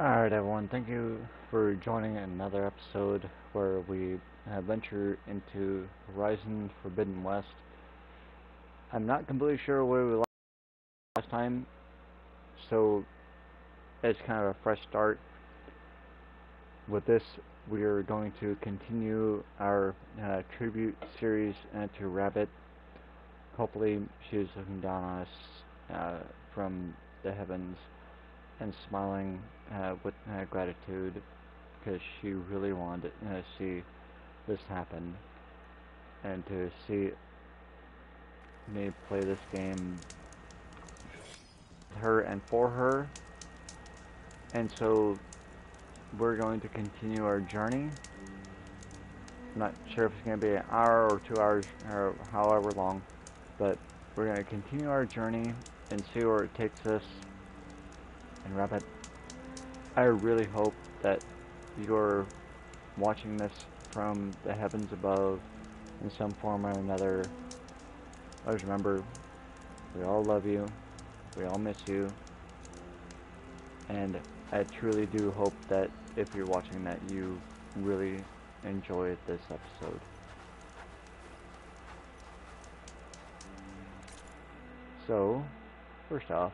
Alright everyone, thank you for joining another episode where we venture into Horizon Forbidden West. I'm not completely sure where we last time, so it's kind of a fresh start. With this, we are going to continue our tribute series to Rabbit. Hopefully she's looking down on us from the heavens and smiling with gratitude because she really wanted to see this happen and to see me play this game with her and for her. And so we're going to continue our journey. I'm not sure if it's going to be an hour or 2 hours or however long, but we're going to continue our journey and see where it takes us. And Rabbit, I really hope that you're watching this from the heavens above in some form or another. Always remember, we all love you, we all miss you, and I truly do hope that if you're watching that you really enjoy this episode. So, first off,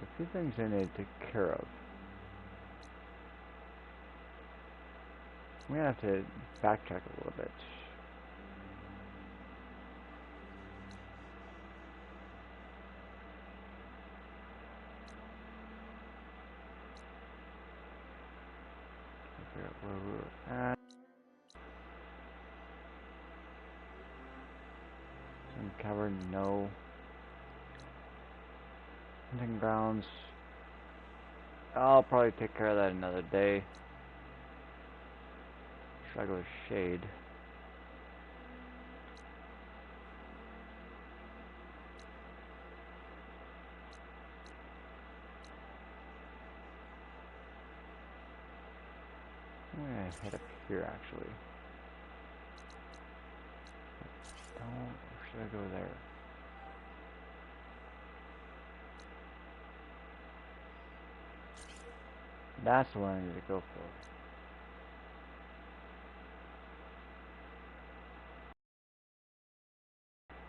a few things I need to take care of. We have to backtrack a little bit. Figure out where we were at. Some cavern, no. Hunting grounds. I'll probably take care of that another day. Should I go to shade? I'm gonna head up here actually. Don't, or should I go there? That's the one I need to go for.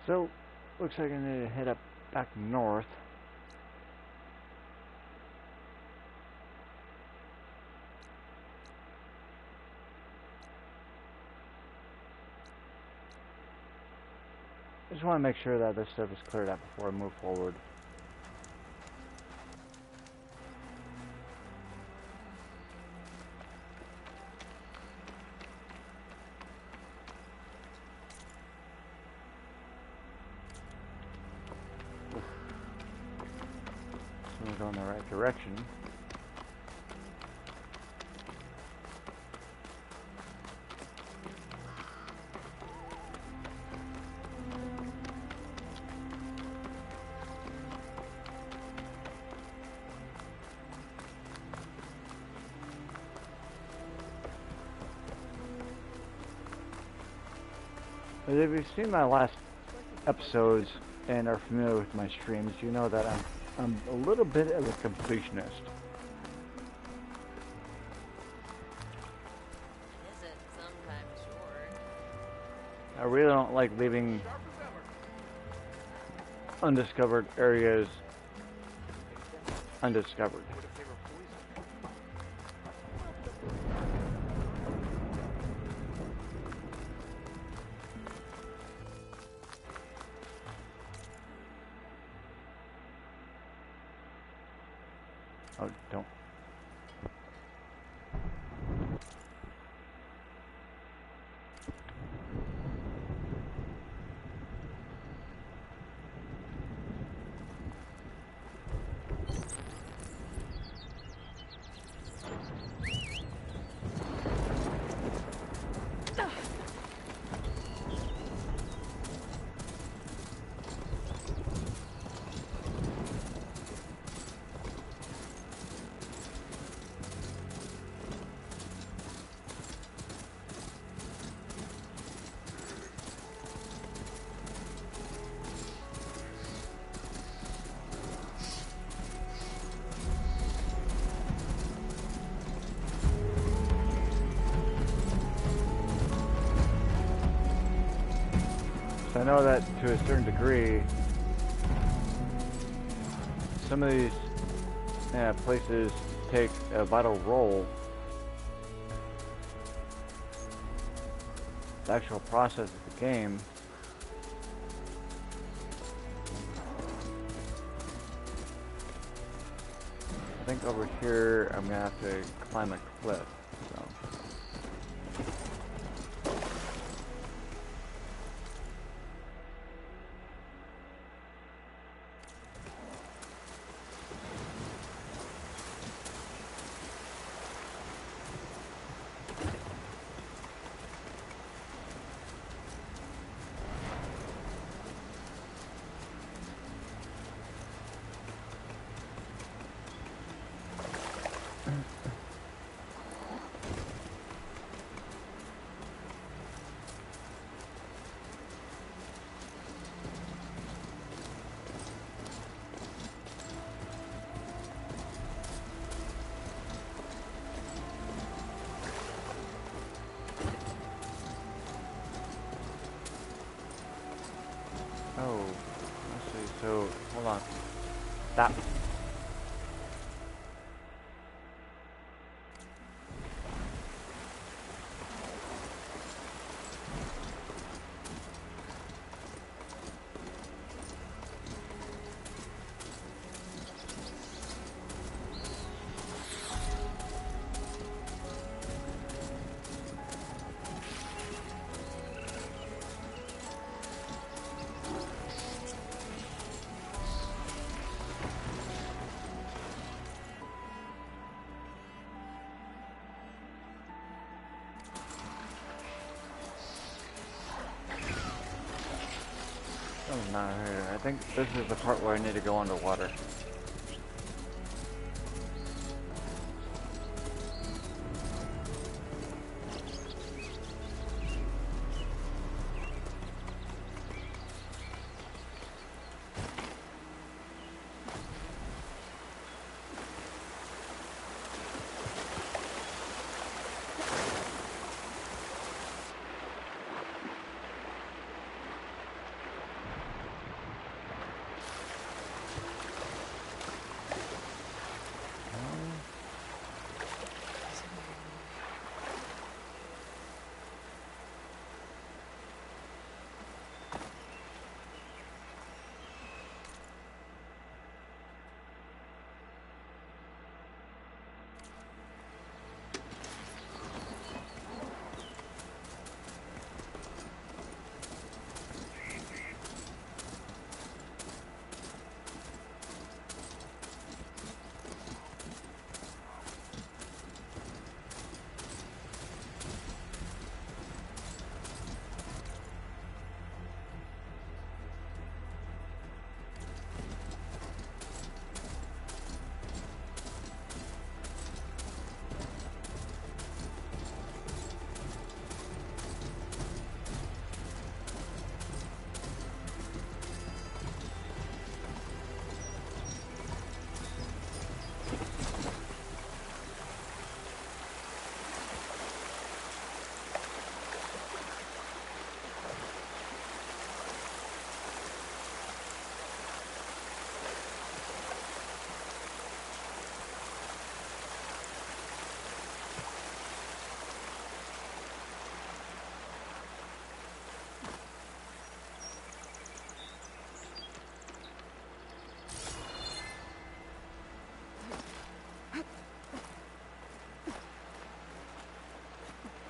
So, looks like I need to head up back north. I just want to make sure that this stuff is cleared up before I move forward. We're going in the right direction. As if you've seen my last episodes and are familiar with my streams, you know that I'm a little bit of a completionist. I really don't like leaving undiscovered areas undiscovered. Oh, don't. I know that to a certain degree, some of these places take a vital role in the actual process of the game. I think over here I'm gonna have to climb a cliff, so. Oh, let's see, so, hold on. Stop. Oh, not here. I think this is the part where I need to go underwater.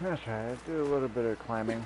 That's right, I do a little bit of climbing.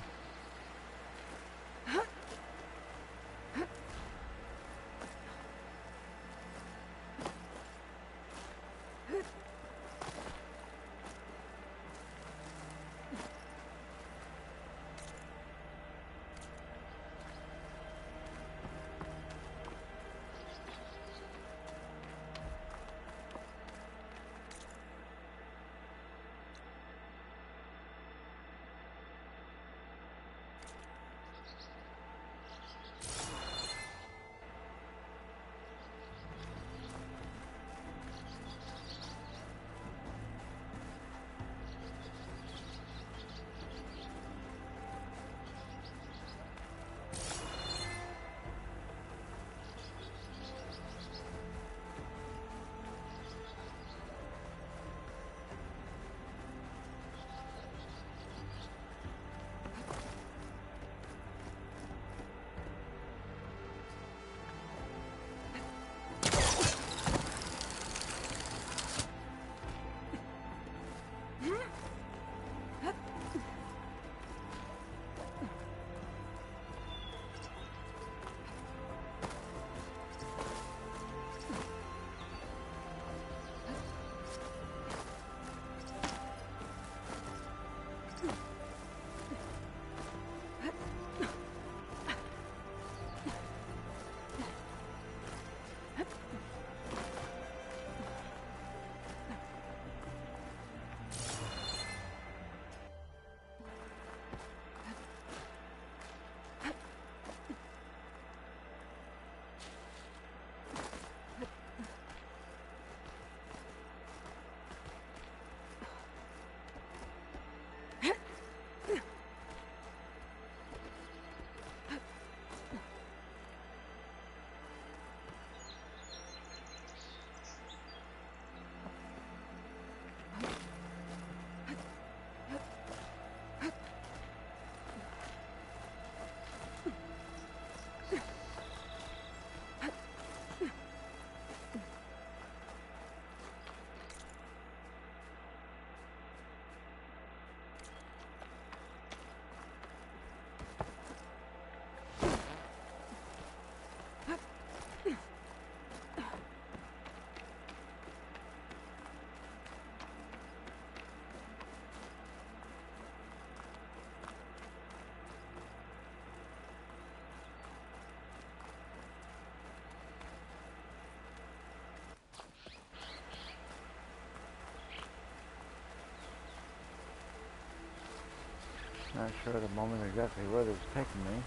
Not sure at the moment exactly where this is taking me.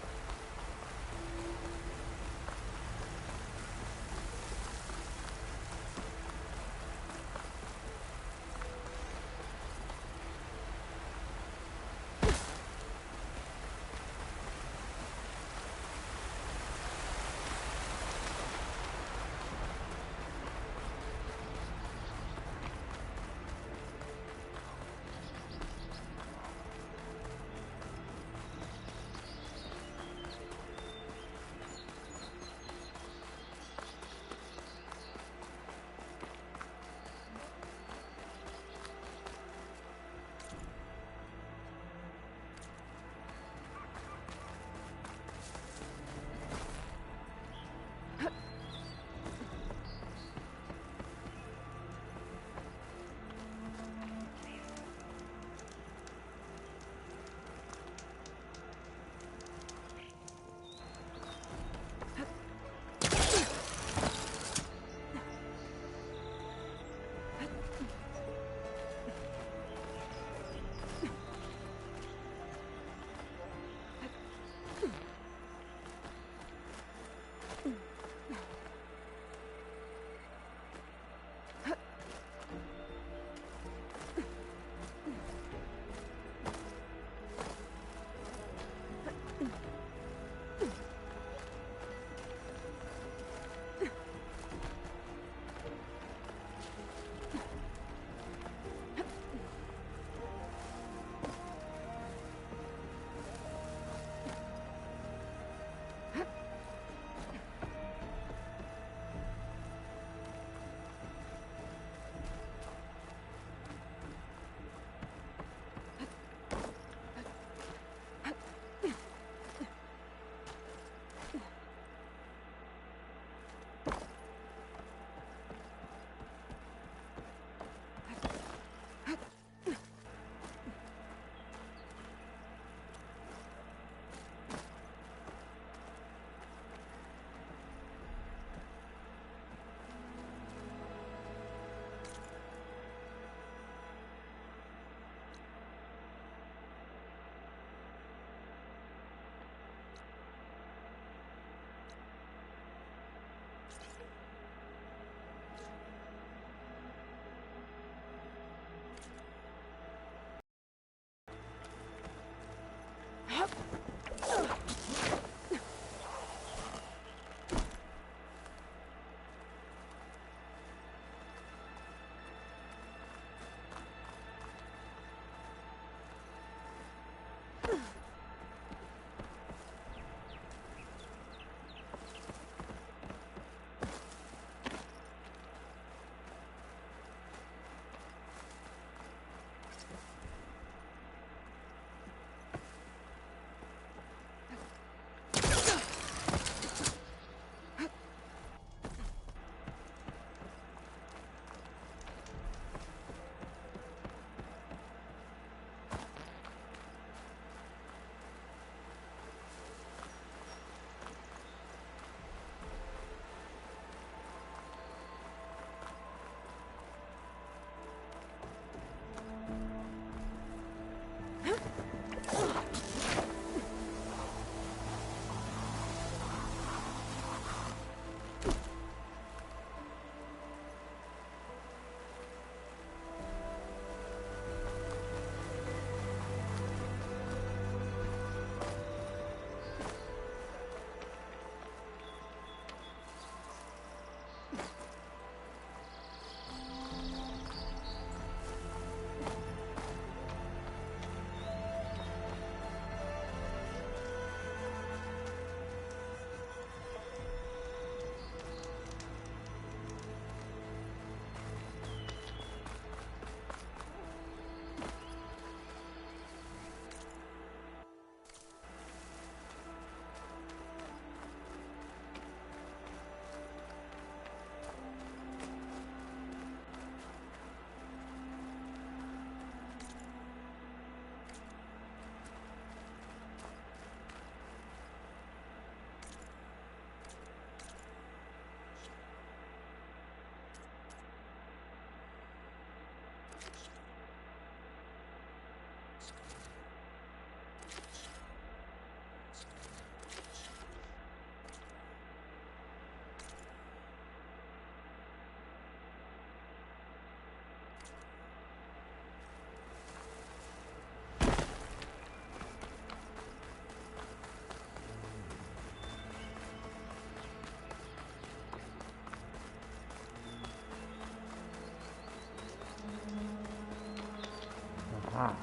Ah.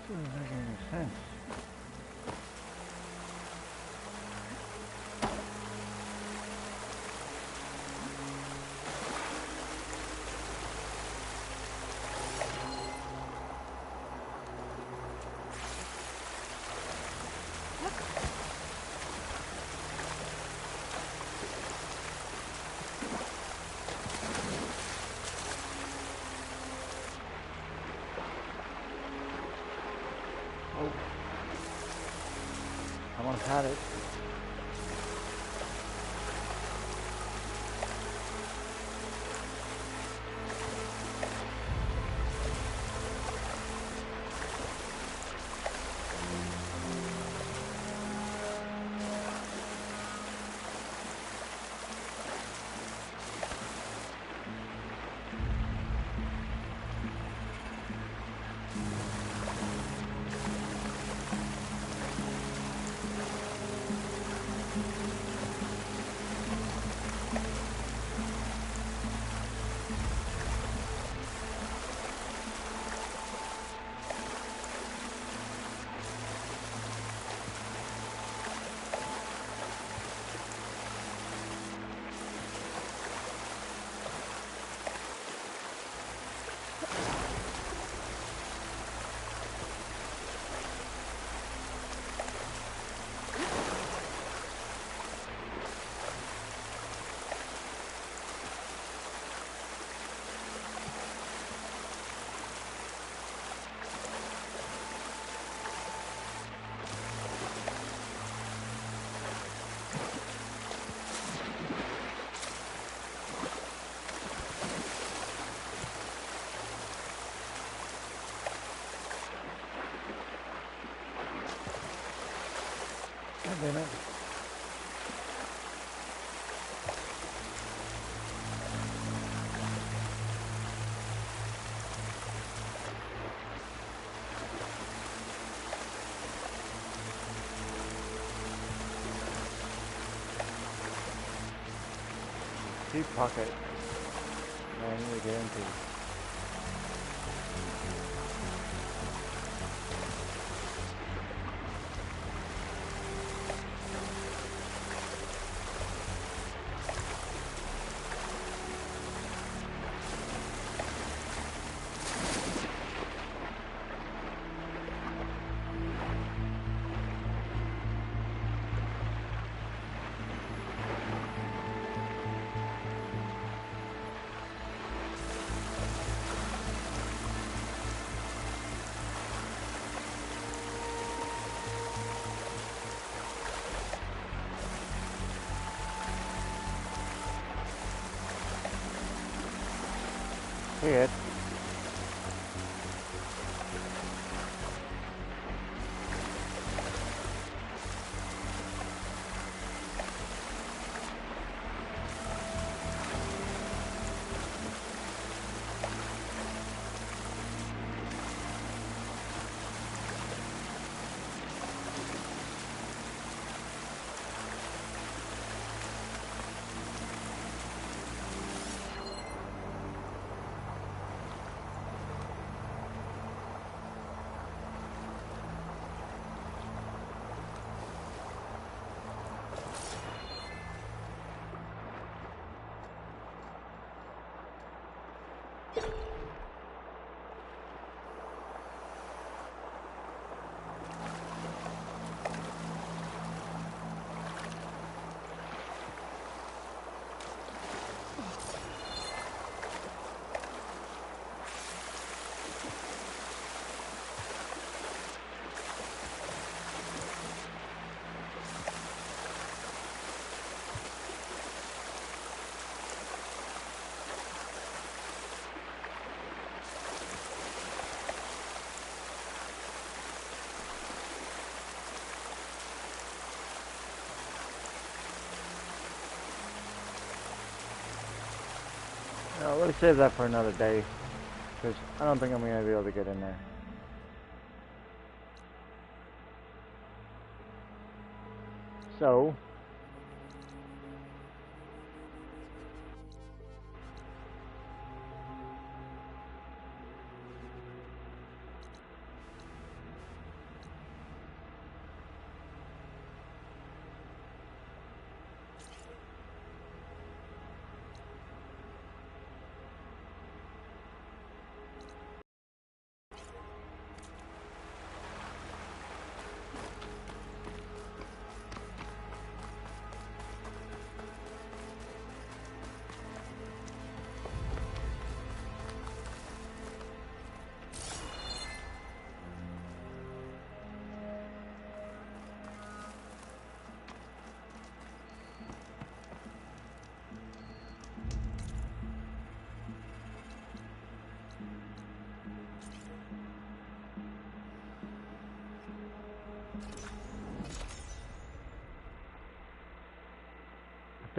Doesn't make any sense. Oh, someone had it. God damn it. Deep pocket that I need to get into. Weird. Let me save that for another day, because I don't think I'm going to be able to get in there. So,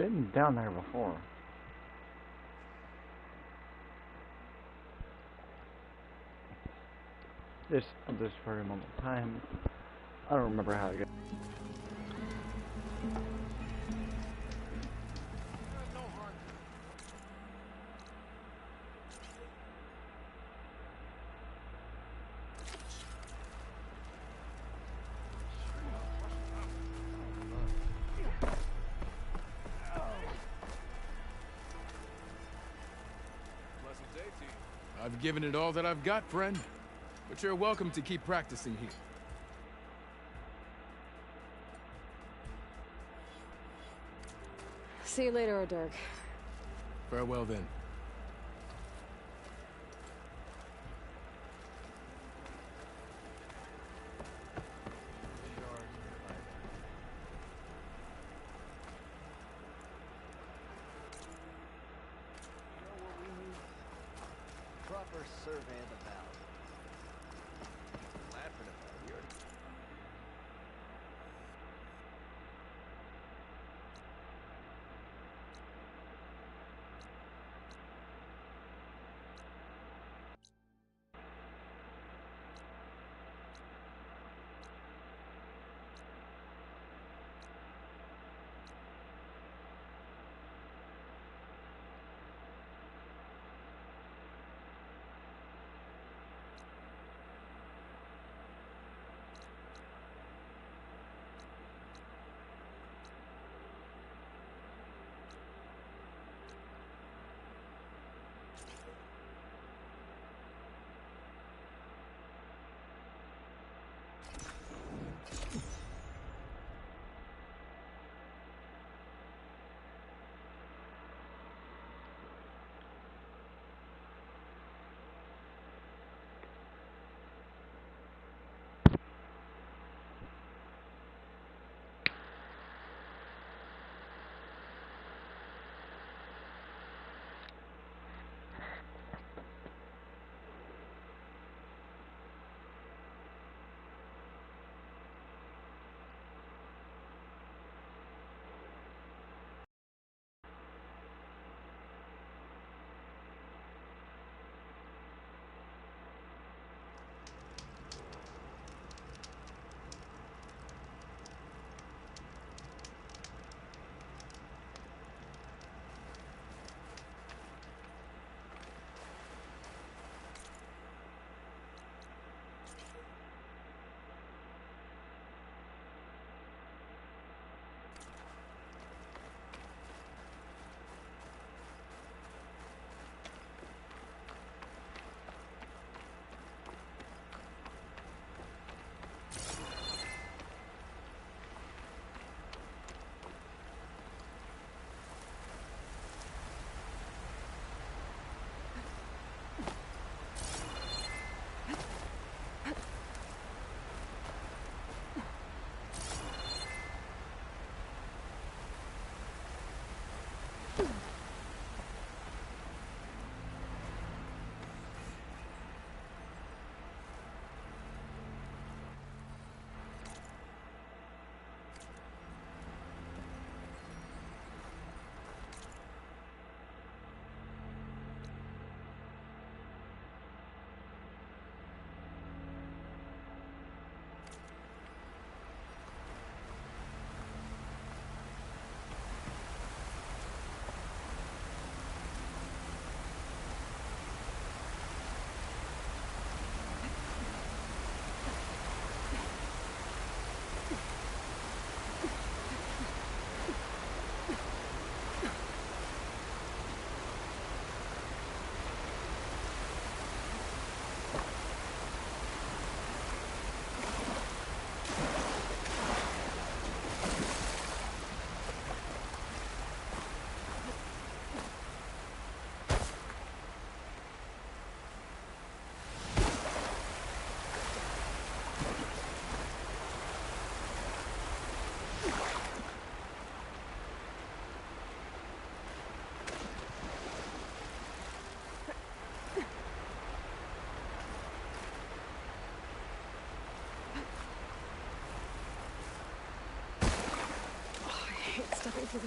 I've been down there before. Just at this very moment in time, I don't remember how to get. I've given it all that I've got, friend. But you're welcome to keep practicing here. See you later, O'Dirk. Farewell, then. Proper survey of the valley. Laughing about here.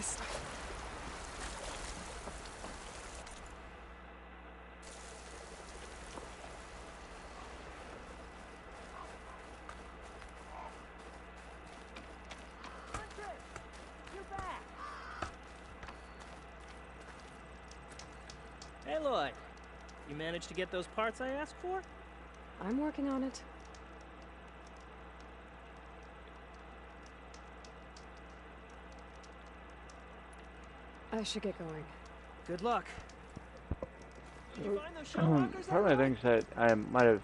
this stuff. Aloy, you managed to get those parts I asked for? I'm working on it. I should get going. Good luck. Did you find those shell rockers? Part of me thinks that I might have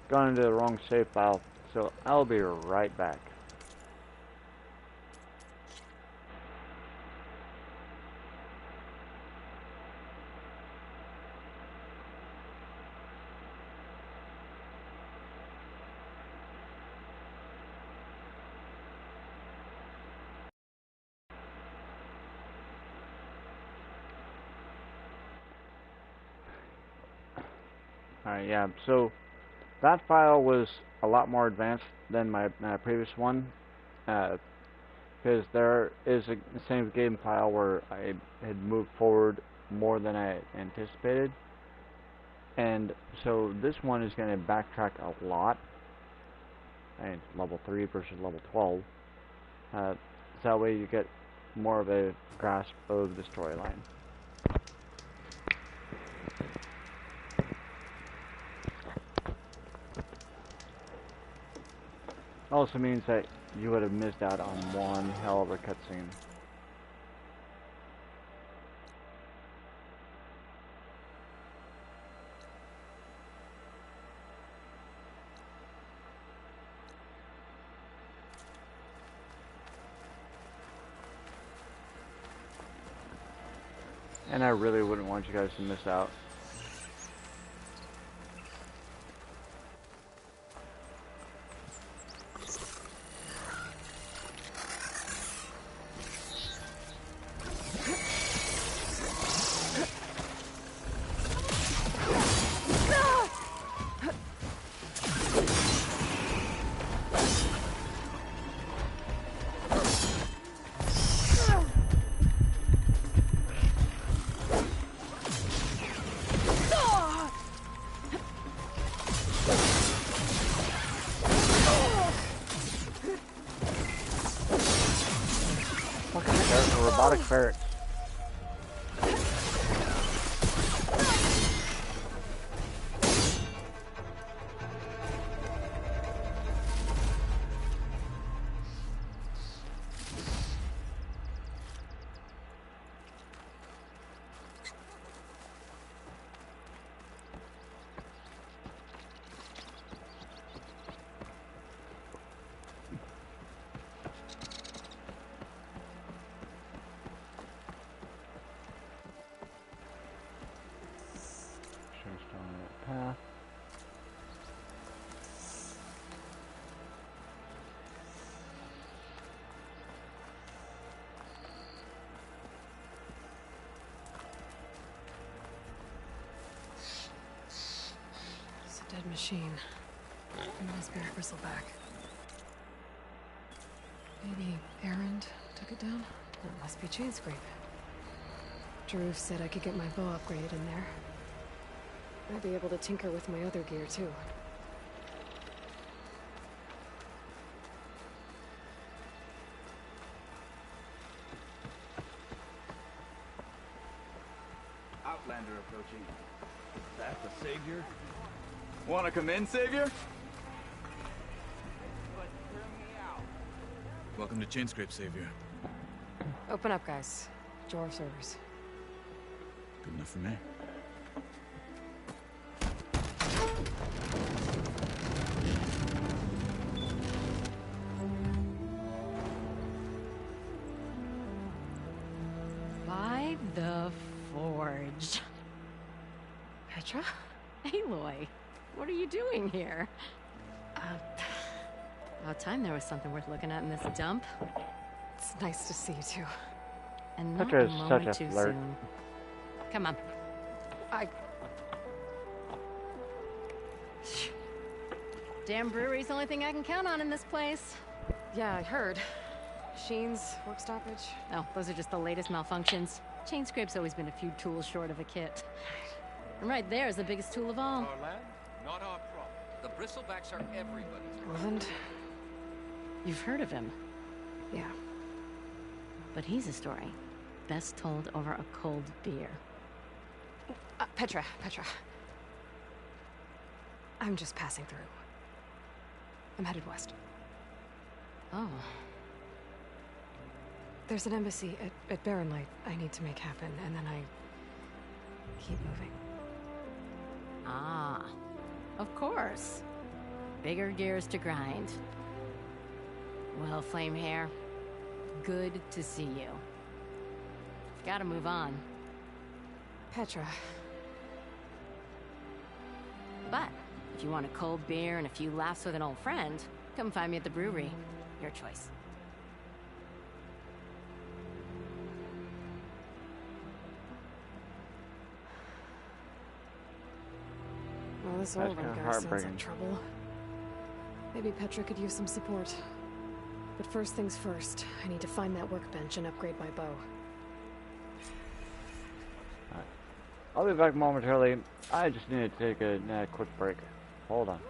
gone into the wrong save file, so I'll be right back. Alright, yeah, so that file was a lot more advanced than my previous one, because there is a same game file where I had moved forward more than I anticipated, and so this one is going to backtrack a lot, and level 3 versus level 12, so that way you get more of a grasp of the storyline. Also means that you would have missed out on one hell of a cutscene. And I really wouldn't want you guys to miss out. Robotic ferrets. Path. It's a dead machine. It must be a bristleback. Maybe Errand took it down? That must be Chain Scrape. Drew said I could get my bow upgraded in there. I'd be able to tinker with my other gear, too. Outlander approaching. Is that the Savior? Wanna come in, Savior? Welcome to Chainscrape, Savior. Open up, guys. Door service. Good enough for me. By the Forge. Petra? Aloy, what are you doing here? About time there was something worth looking at in this dump. It's nice to see you, too. And not Petra a is such moment a too flirt. soon. Come on. Damn brewery's the only thing I can count on in this place. Yeah, I heard. Machines, work stoppage. Oh, those are just the latest malfunctions. Chain scrape's always been a few tools short of a kit. And right there is the biggest tool of all. Our land, not our problem. The bristlebacks are everybody's problem. Roland? You've heard of him, Yeah. but he's a story best told over a cold beer. Petra. I'm just passing through. I'm headed west. Oh, There's an embassy at Barren Light I need to make happen, and then I keep moving. ah, of course. Bigger gears to grind. Well, Flame Hair, good to see you. Gotta move on. Petra. But if you want a cold beer and a few laughs with an old friend, come find me at the brewery. Your choice. Well, this That's old one kinda guy sounds heartbreaking. like trouble. Maybe Petra could use some support. But first things first, I need to find that workbench and upgrade my bow. I'll be back momentarily. I just need to take a quick break. Hold on.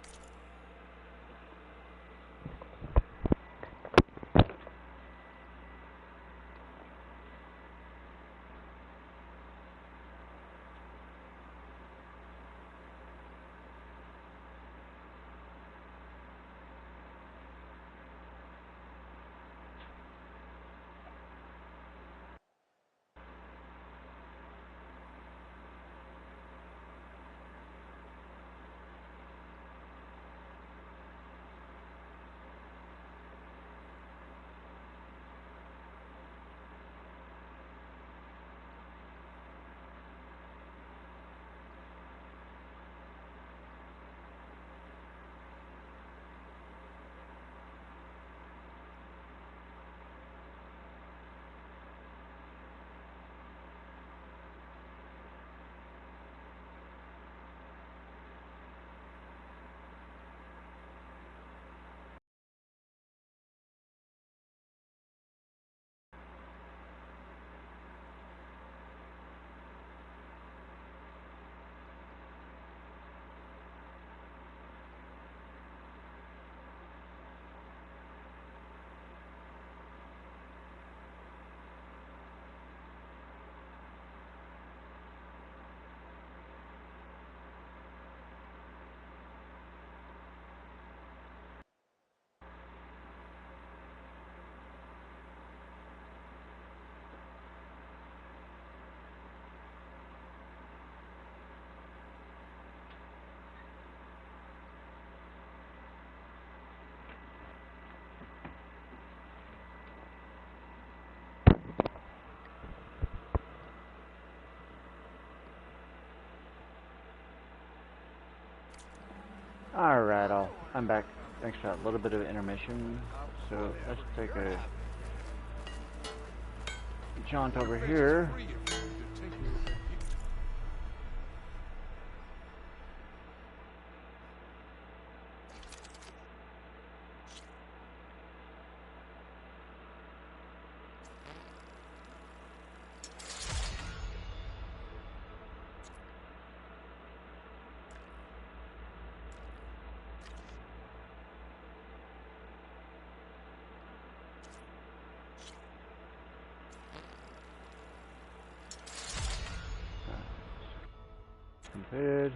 Alright, I'm back. Thanks for that little bit of intermission. So let's take a jaunt over here. Free of you to tinker with their gear. Completed.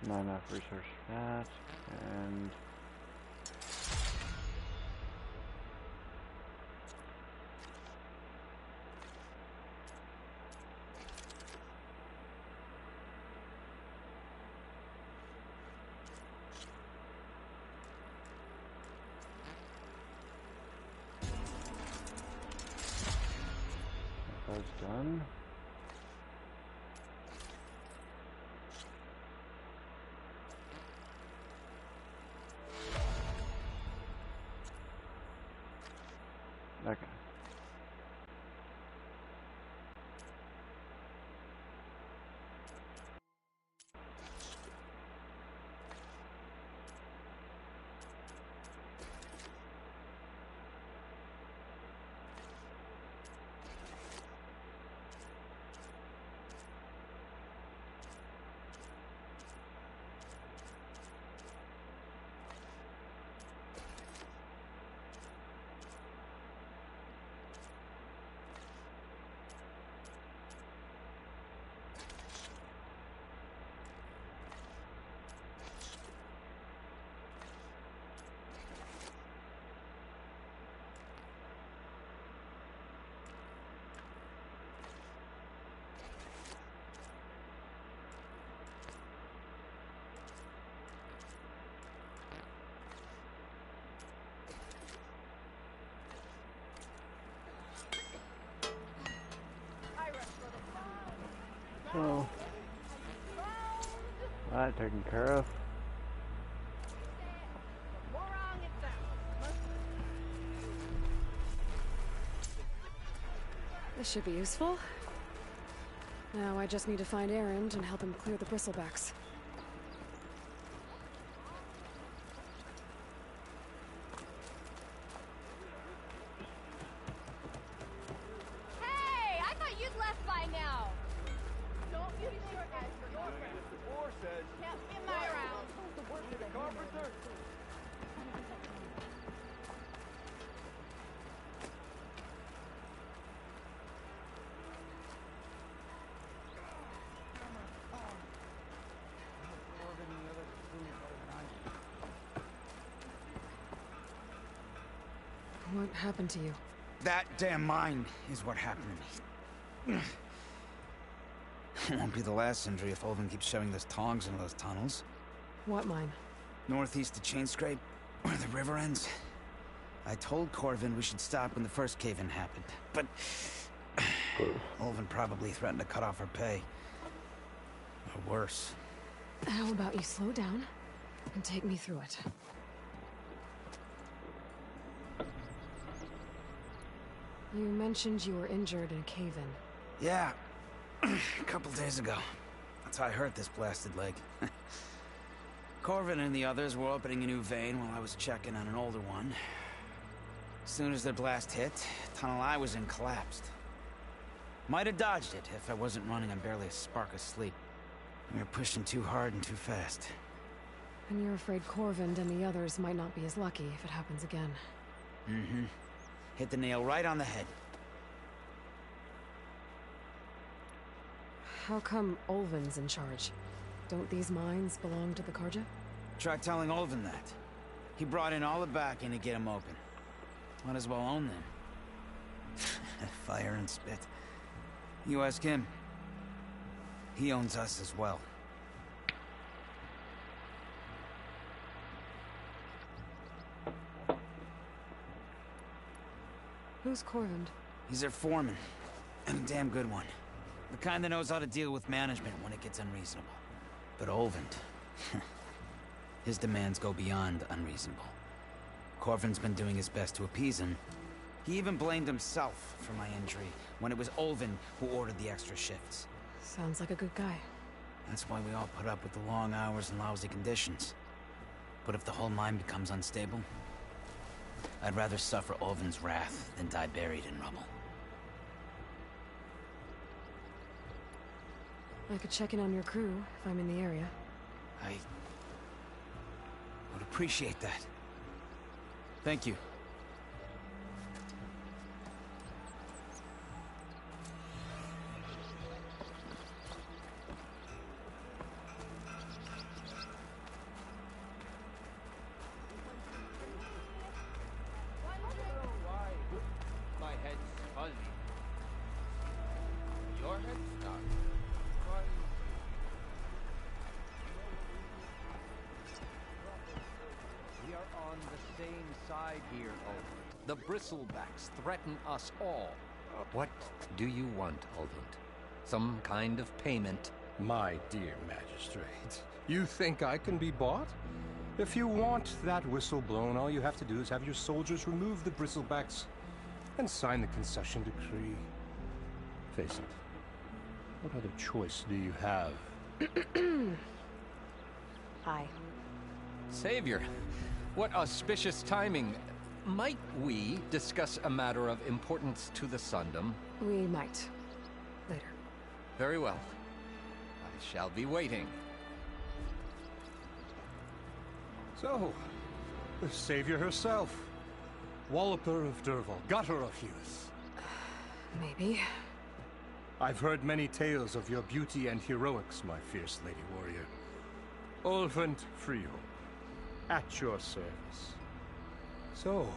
Not enough resource for that, and that's done. Okay. So, that taken care of. This should be useful. Now I just need to find Erend and help him clear the bristlebacks. Hey, I thought you'd left by now. Don't you be sure as your girlfriend. Ep4 says. Can't be my around. The carpenter. What happened to you? That damn mine is what happened to me. It won't be the last injury if Olvin keeps shoving those tongs into those tunnels. What mine? Northeast of Chainscrape, where the river ends. I told Corvin we should stop when the first cave-in happened, but Olvin probably threatened to cut off her pay. Or worse. How about you slow down and take me through it? You mentioned you were injured in a cave-in. Yeah, a couple days ago. That's how I hurt this blasted leg. Corvin and the others were opening a new vein while I was checking on an older one. As soon as the blast hit, the tunnel I was in collapsed. Might have dodged it if I wasn't running on barely a spark of sleep. We were pushing too hard and too fast. And you're afraid Corvind and the others might not be as lucky if it happens again. Mm-hmm. Hit the nail right on the head. How come Olvin's in charge? Don't these mines belong to the Karja? Try telling Olvin that. He brought in all the backing to get them open. Might as well own them. Fire and spit. You ask him. He owns us as well. Who's Corvind? He's their foreman. And a damn good one. The kind that knows how to deal with management when it gets unreasonable. But Olvind... his demands go beyond unreasonable. Corvin's been doing his best to appease him. He even blamed himself for my injury, when it was Olvin who ordered the extra shifts. Sounds like a good guy. That's why we all put up with the long hours and lousy conditions. But if the whole mine becomes unstable, I'd rather suffer Olvin's wrath than die buried in rubble. I could check in on your crew if I'm in the area. I would appreciate that. Thank you. My head's fuzzy. Your head's not. We are on the same side here, Olvin. The bristlebacks threaten us all. What do you want, Olvin? Some kind of payment? My dear magistrate, you think I can be bought? If you want that whistle blown, all you have to do is have your soldiers remove the bristlebacks. and sign the concession decree. Face it, what other choice do you have? Hi. Savior, what auspicious timing. Might we discuss a matter of importance to the Sundom? We might. Later. Very well. I shall be waiting. So, the Savior herself. Walloper of Derval, gutter of youth. Maybe. I've heard many tales of your beauty and heroics, my fierce lady warrior. Ulvund Freehold, at your service. So,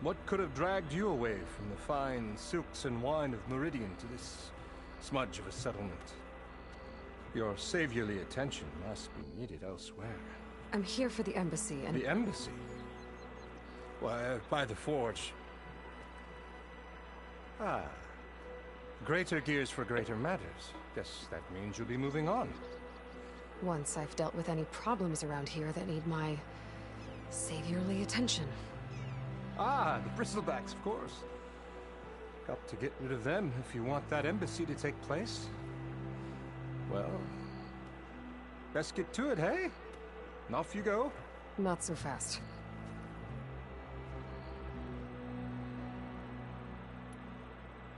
what could have dragged you away from the fine silks and wine of Meridian to this smudge of a settlement? Your saviorly attention must be needed elsewhere. I'm here for the embassy and... The embassy? Why, by the forge. Ah. Greater gears for greater matters. Guess that means you'll be moving on. Once I've dealt with any problems around here that need my... saviorly attention. Ah, the bristlebacks, of course. Got to get rid of them if you want that embassy to take place. Well, best get to it, hey? And off you go. Not so fast.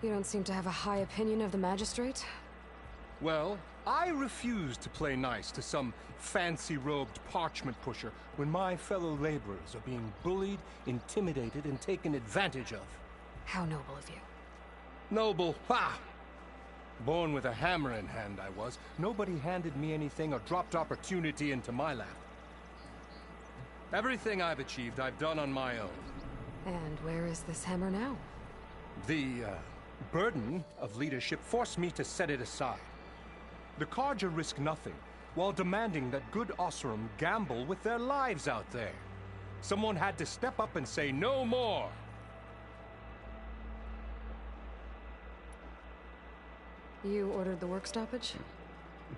You don't seem to have a high opinion of the magistrate? Well, I refuse to play nice to some fancy-robed parchment pusher when my fellow laborers are being bullied, intimidated, and taken advantage of. How noble of you. Noble, ha! Born with a hammer in hand, I was. Nobody handed me anything or dropped opportunity into my lap. Everything I've achieved, I've done on my own. And where is this hammer now? The, burden of leadership forced me to set it aside. The Carja risk nothing, while demanding that good Osseram gamble with their lives out there. Someone had to step up and say no more. You ordered the work stoppage?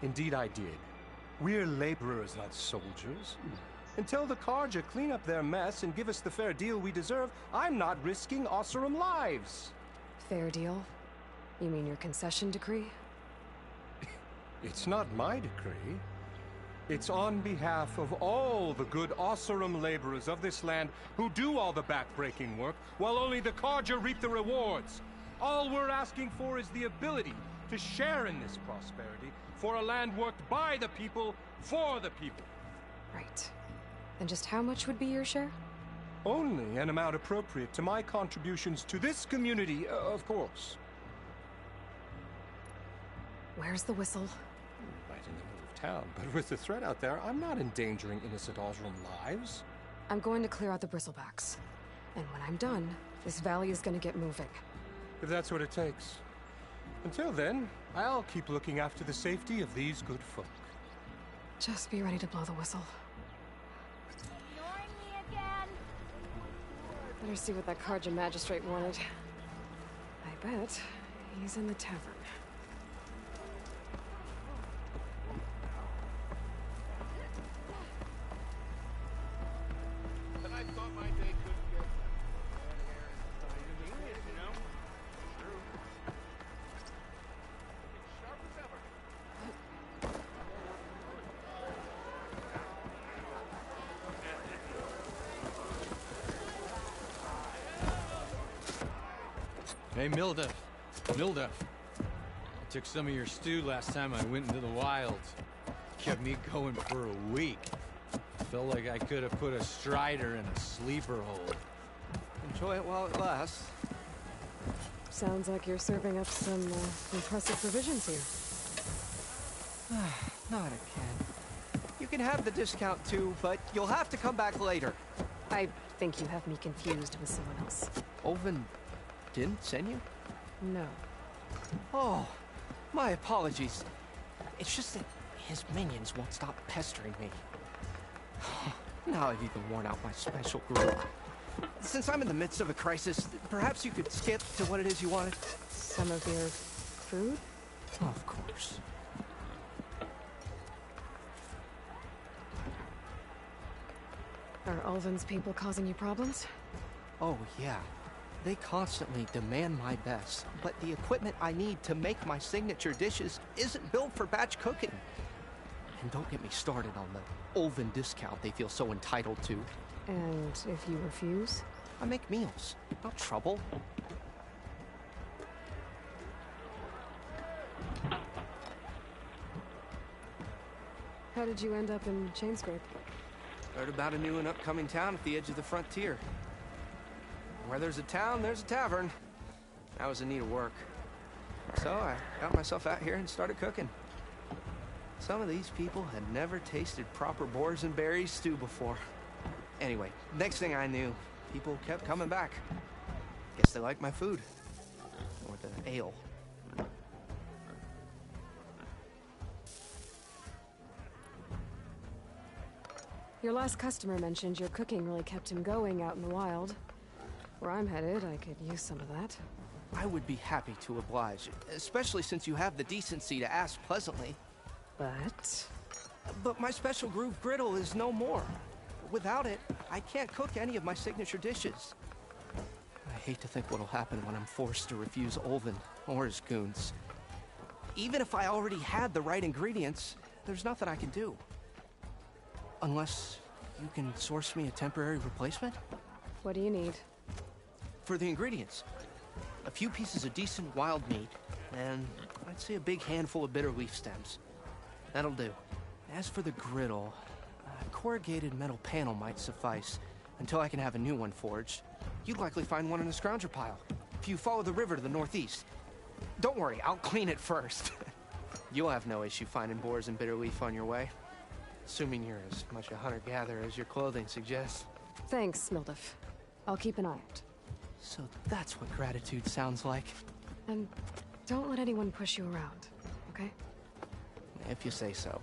Indeed I did. We're laborers, not soldiers. Until the Carja clean up their mess and give us the fair deal we deserve, I'm not risking Osseram lives. Fair deal? You mean your concession decree? It's not my decree. It's on behalf of all the good Osseram laborers of this land who do all the backbreaking work, while only the Carja reap the rewards. All we're asking for is the ability to share in this prosperity for a land worked by the people, for the people. Right. And just how much would be your share? Only an amount appropriate to my contributions to this community, of course. Where's the whistle? Right in the middle of town, but with the threat out there, I'm not endangering innocent Osram lives. I'm going to clear out the bristlebacks. And when I'm done, this valley is going to get moving. If that's what it takes. Until then, I'll keep looking after the safety of these good folk. Just be ready to blow the whistle. Ignoring me again? Better see what that Carja magistrate wanted. I bet he's in the tavern. And I thought my day couldn't get convenient, you know? True. Sharp as ever. Hey, Mildef. Mildef. I took some of your stew last time I went into the wilds. Kept me going for a week. Felt like I could have put a strider in a sleeper hole. Enjoy it while it lasts. Sounds like you're serving up some impressive provisions here. Not again. You can have the discount too, but you'll have to come back later. I think you have me confused with someone else. Oven didn't send you? No. Oh, my apologies. It's just that his minions won't stop pestering me. Now I've even worn out my special group. Since I'm in the midst of a crisis, perhaps you could skip to what it is you wanted? Some of your food? Of course. Are Ulvin's people causing you problems? Oh, yeah. They constantly demand my best, but the equipment I need to make my signature dishes isn't built for batch cooking. And don't get me started on the Ulven discount they feel so entitled to. And if you refuse? I make meals, not trouble. How did you end up in Chainscrape? Heard about a new and upcoming town at the edge of the frontier. Where there's a town, there's a tavern. I was in need of work. So I got myself out here and started cooking. Some of these people had never tasted proper boars and berries stew before. Anyway, next thing I knew, people kept coming back. Guess they liked my food. Or the ale. Your last customer mentioned your cooking really kept him going out in the wild. Where I'm headed, I could use some of that. I would be happy to oblige, especially since you have the decency to ask pleasantly. But my special groove griddle is no more. Without it, I can't cook any of my signature dishes. I hate to think what'll happen when I'm forced to refuse Ulven or his goons. Even if I already had the right ingredients, there's nothing I can do. Unless you can source me a temporary replacement? What do you need? For the ingredients, a few pieces of decent wild meat, and I'd say a big handful of bitter leaf stems. That'll do. As for the griddle, a corrugated metal panel might suffice until I can have a new one forged. You'd likely find one in a scrounger pile, if you follow the river to the northeast. Don't worry, I'll clean it first. You'll have no issue finding boars and bitter leaf on your way. Assuming you're as much a hunter-gatherer as your clothing suggests. Thanks, Mildef. I'll keep an eye out. So that's what gratitude sounds like. And don't let anyone push you around, okay? If you say so.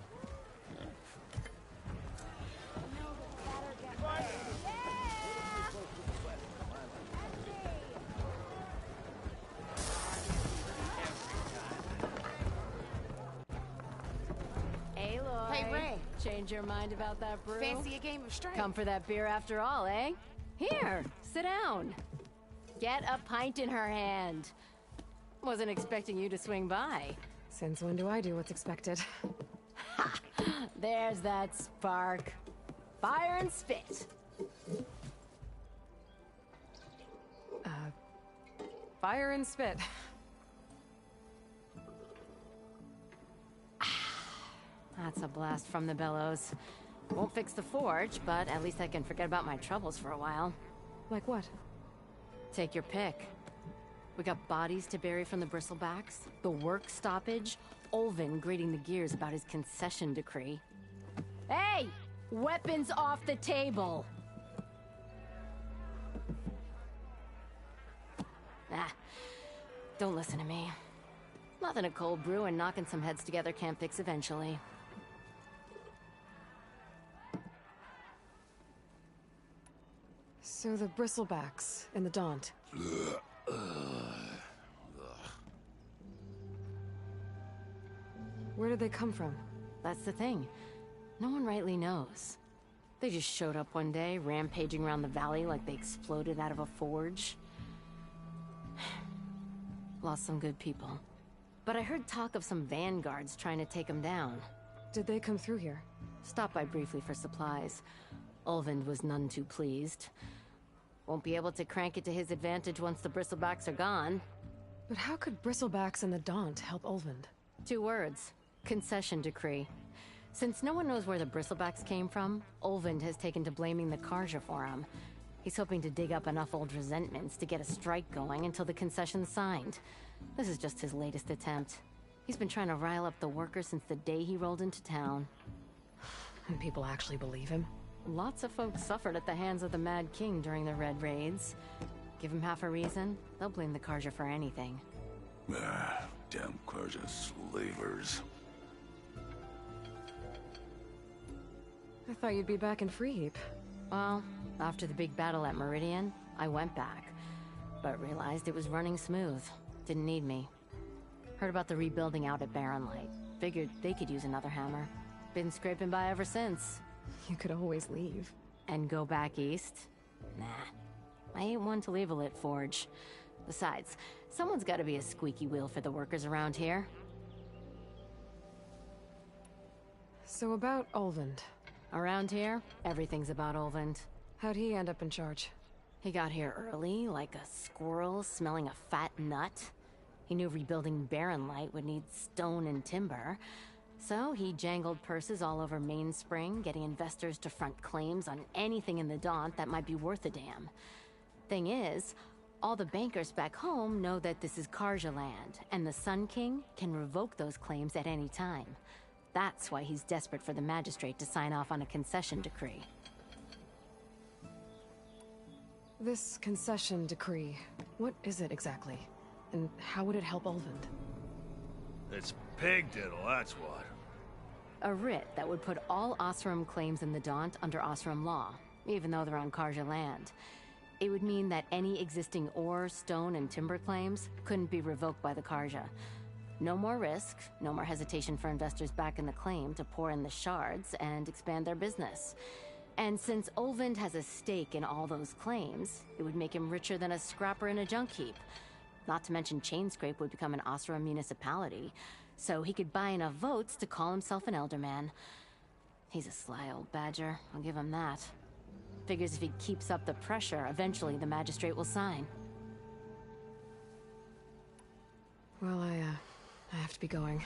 Aloy. Hey, Ray. Change your mind about that brew? Fancy a game of strike? Come for that beer after all, eh? Here, sit down. Get a pint in her hand. Wasn't expecting you to swing by. Since when do I do what's expected? Ha! There's that spark. Fire and spit. Fire and spit. That's a blast from the bellows. Won't fix the forge, but at least I can forget about my troubles for a while. Like what? Take your pick. We got bodies to bury from the bristlebacks, the work stoppage, Ulven grating the gears about his concession decree. Hey! Weapons off the table! Ah, don't listen to me. Nothing a cold brew and knocking some heads together can't fix eventually. So the bristlebacks and the Daunt. Where did they come from? That's the thing. No one rightly knows. They just showed up one day, rampaging around the valley like they exploded out of a forge. Lost some good people. But I heard talk of some vanguards trying to take them down. Did they come through here? Stopped by briefly for supplies. Ulvend was none too pleased. Won't be able to crank it to his advantage once the bristlebacks are gone. But how could bristlebacks and the Daunt help Ulvend? 2 words. Concession decree. Since no one knows where the bristlebacks came from, Ulvend has taken to blaming the Karja for him. He's hoping to dig up enough old resentments to get a strike going until the concession's signed. This is just his latest attempt. He's been trying to rile up the workers since the day he rolled into town. And people actually believe him? Lots of folks suffered at the hands of the Mad King during the Red Raids. Give him half a reason, they'll blame the Karja for anything. Damn Karja slavers. I thought you'd be back in Freeheap. Well, after the big battle at Meridian, I went back. But realized it was running smooth. Didn't need me. Heard about the rebuilding out at Barren Light. Figured they could use another hammer. Been scraping by ever since. You could always leave. And go back east? Nah. I ain't one to leave a lit forge. Besides, someone's gotta be a squeaky wheel for the workers around here. So about Olvend. Around here, everything's about Olvend. How'd he end up in charge? He got here early, like a squirrel smelling a fat nut. He knew rebuilding Barren Light would need stone and timber. So he jangled purses all over Mainspring, getting investors to front claims on anything in the Daunt that might be worth a damn. Thing is, all the bankers back home know that this is Karja land, and the Sun King can revoke those claims at any time. That's why he's desperate for the magistrate to sign off on a concession decree. This concession decree, what is it exactly? And how would it help Olvend? It's pig diddle, that's what. A writ that would put all Osram claims in the Daunt under Osram law, even though they're on Karja land. It would mean that any existing ore, stone, and timber claims couldn't be revoked by the Karja. No more risk, no more hesitation for investors back in the claim to pour in the shards and expand their business. And since Olvend has a stake in all those claims, it would make him richer than a scrapper in a junk heap. Not to mention Chainscrape would become an Osram municipality, so he could buy enough votes to call himself an elderman. He's a sly old badger, I'll give him that. Figures if he keeps up the pressure, eventually the magistrate will sign. Well, I have to be going.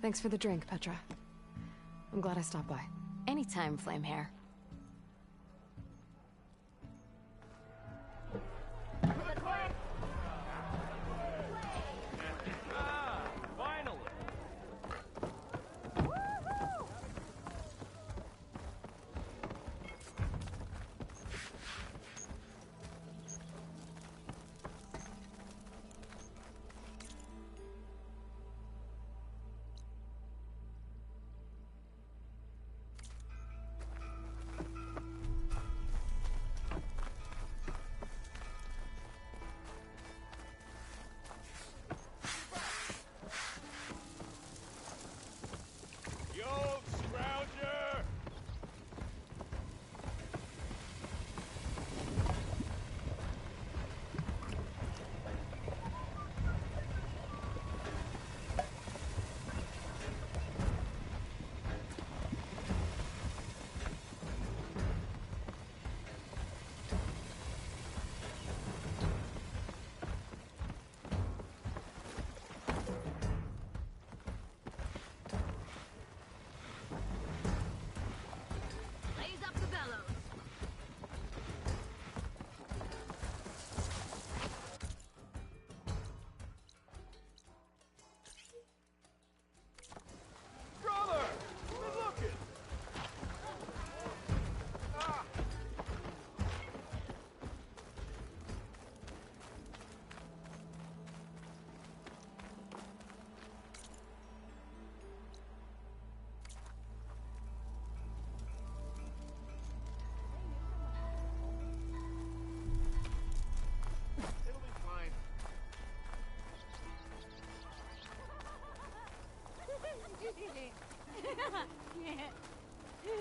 Thanks for the drink, Petra. I'm glad I stopped by. Anytime, Flamehair.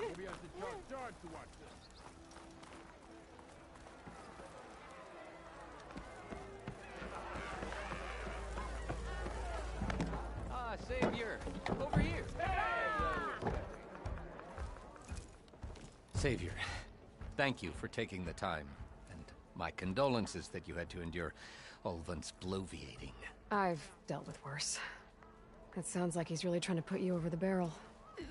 Maybe I should charge George to watch this. Ah, Savior! Over here! Savior, thank you for taking the time, and my condolences that you had to endure Olvend's bloviating. I've dealt with worse. It sounds like he's really trying to put you over the barrel.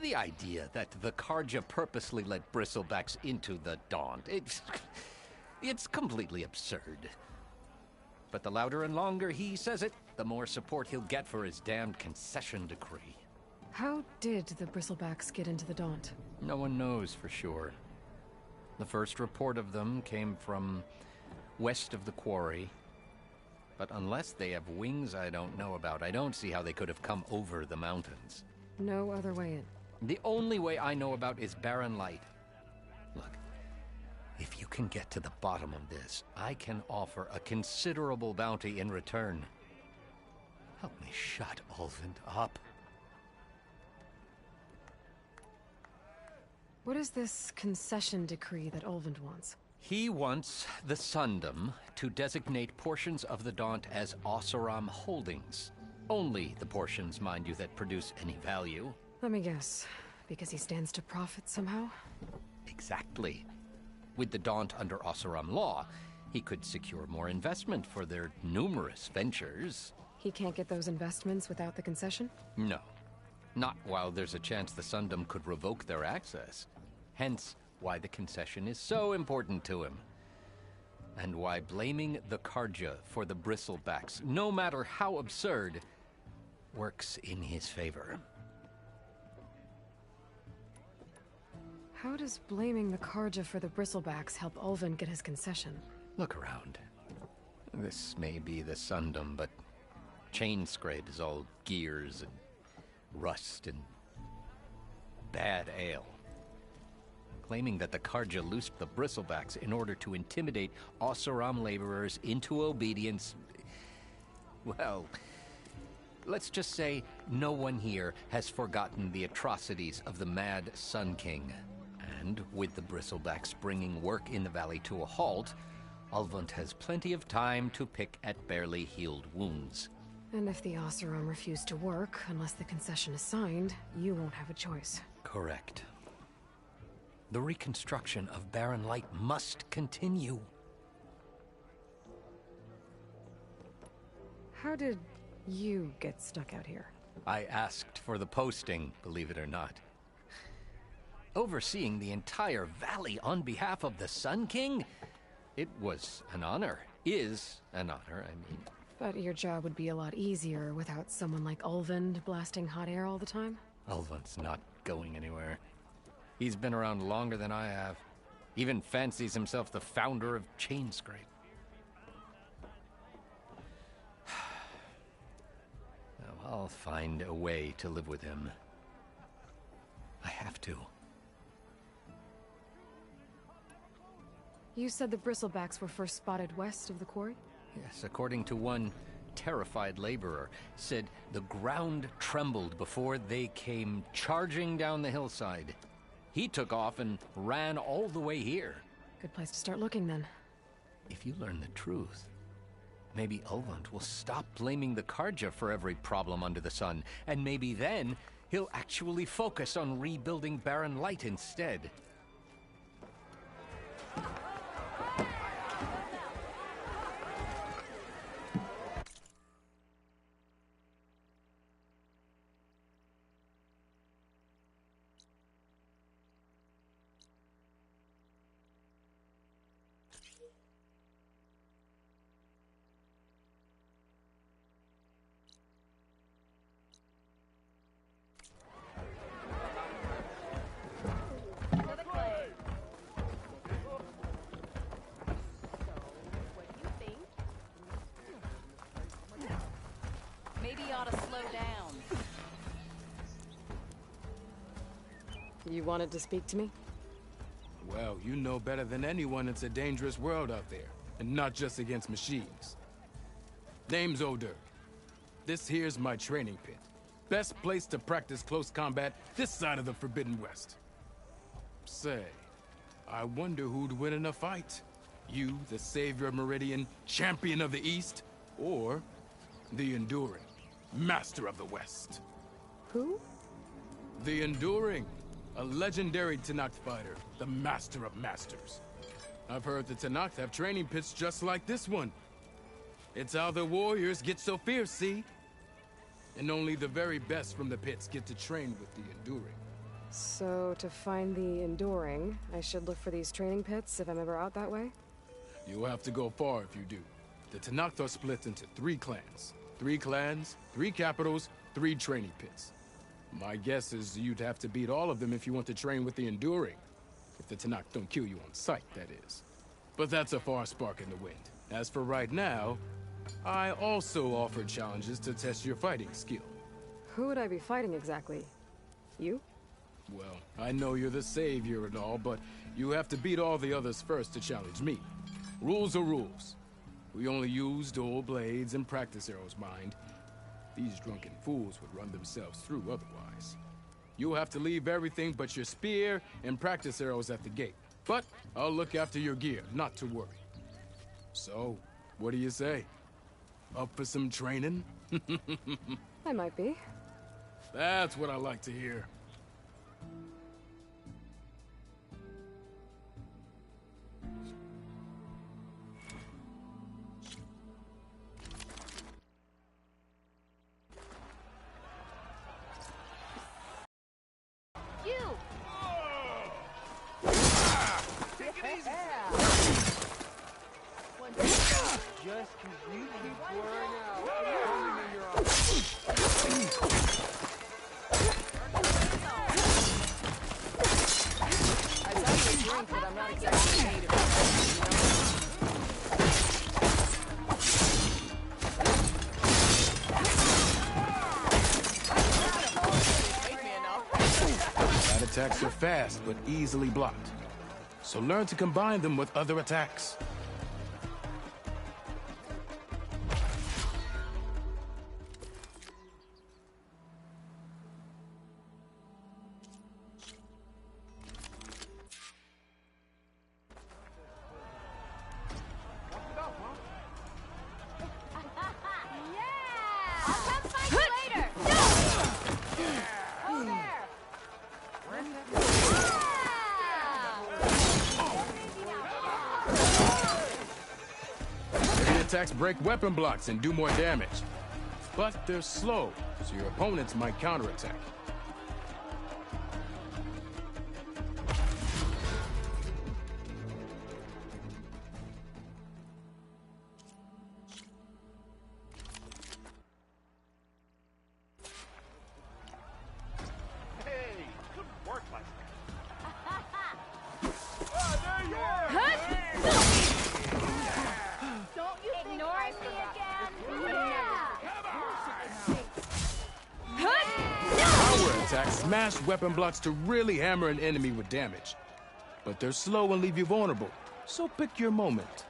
The idea that the Karja purposely let bristlebacks into the Daunt, it's completely absurd. But the louder and longer he says it, the more support he'll get for his damned concession decree. How did the bristlebacks get into the Daunt? No one knows for sure. The first report of them came from west of the quarry. But unless they have wings I don't know about, I don't see how they could have come over the mountains. No other way in. The only way I know about is Barren Light. Look, if you can get to the bottom of this, I can offer a considerable bounty in return. Help me shut Olvend up. What is this concession decree that Olvend wants? He wants the Sundom to designate portions of the Daunt as Oseram holdings. Only the portions, mind you, that produce any value. Let me guess. Because he stands to profit somehow? Exactly. With the Daunt under Oseram law, he could secure more investment for their numerous ventures. He can't get those investments without the concession? No. Not while there's a chance the Sundom could revoke their access. Hence, why the concession is so important to him. And why blaming the Karja for the bristlebacks, no matter how absurd, works in his favor. How does blaming the Karja for the bristlebacks help Ulvin get his concession? Look around. This may be the Sundom, but Chainscrape is all gears and rust and bad ale. Claiming that the Karja loosed the bristlebacks in order to intimidate Oseram laborers into obedience. Well, let's just say no one here has forgotten the atrocities of the Mad Sun King. And with the bristlebacks bringing work in the valley to a halt, Ulvund has plenty of time to pick at barely healed wounds. And if the Oseram refuse to work, unless the concession is signed, you won't have a choice. Correct. The reconstruction of Barren Light must continue. How did you get stuck out here? I asked for the posting, believe it or not. Overseeing the entire valley on behalf of the Sun King? It was an honor. Is an honor, I mean. But your job would be a lot easier without someone like Ulvund blasting hot air all the time? Ulvund's not going anywhere. He's been around longer than I have. Even fancies himself the founder of Chainscrape. Now, I'll find a way to live with him. I have to. You said the bristlebacks were first spotted west of the quarry? Yes, according to one terrified laborer, said the ground trembled before they came charging down the hillside. He took off and ran all the way here. Good place to start looking, then. If you learn the truth, maybe Ulvund will stop blaming the Karja for every problem under the sun, and maybe then he'll actually focus on rebuilding Barren Light instead. You wanted to speak to me? Well, you know better than anyone it's a dangerous world out there, and not just against machines. Name's Odur. This here's my training pit. Best place to practice close combat this side of the Forbidden West. Say, I wonder who'd win in a fight. You, the savior of Meridian, champion of the East, or the Enduring, master of the West. Who? The Enduring, a legendary Tenakth fighter, the master of masters. I've heard the Tenakth have training pits just like this one. It's how the warriors get so fierce, see? And only the very best from the pits get to train with the Enduring. So, to find the Enduring, I should look for these training pits if I'm ever out that way? You'll have to go far if you do. The Tenakth are split into 3 clans. 3 clans, 3 capitals, 3 training pits. My guess is you'd have to beat all of them if you want to train with the Enduring. If the Tenakth don't kill you on sight, that is. But that's a far spark in the wind. As for right now, I also offer challenges to test your fighting skill. Who would I be fighting exactly? You? Well, I know you're the savior and all, but you have to beat all the others first to challenge me. Rules are rules. We only use dual blades and practice arrows, mind. These drunken fools would run themselves through otherwise. You'll have to leave everything but your spear and practice arrows at the gate. But I'll look after your gear, not to worry. So, what do you say? Up for some training? I might be. That's what I like to hear. You! Just 'cause you keep wearing out, coming in your eyes. I got you a drink, but I'm not exactly native. That attacks are fast, but easily blocked. So learn to combine them with other attacks. Yeah! I'll come find you later! Oh, there! Heavy attacks break weapon blocks and do more damage. But they're slow, so your opponents might counterattack. Hey, good work, my friend. Don't you ignore me again? Yeah! Power attacks smash weapon blocks to really hammer an enemy with damage. But they're slow and leave you vulnerable, so pick your moment.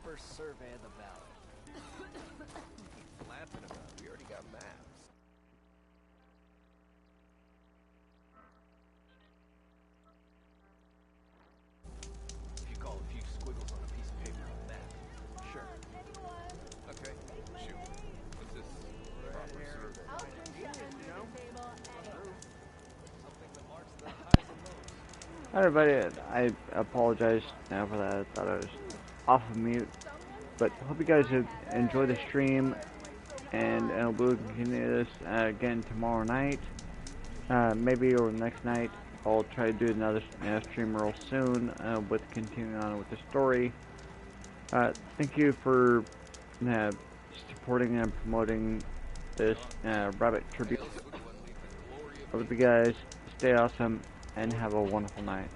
first survey of the valley. Keep flapping about it. We already got maps. If you call a few squiggles on a piece of paper on a map. Sure. Okay, shoot. What's this? Proper survey. Something that marks the highs and lows. Hi everybody, I apologize now for that. I thought I was off of mute. But hope you guys have enjoyed the stream, and we'll continue this again tomorrow night. Maybe or next night. I'll try to do another stream real soon with continuing on with the story. Thank you for supporting and promoting this rabbit tribute. I hope you guys stay awesome and have a wonderful night.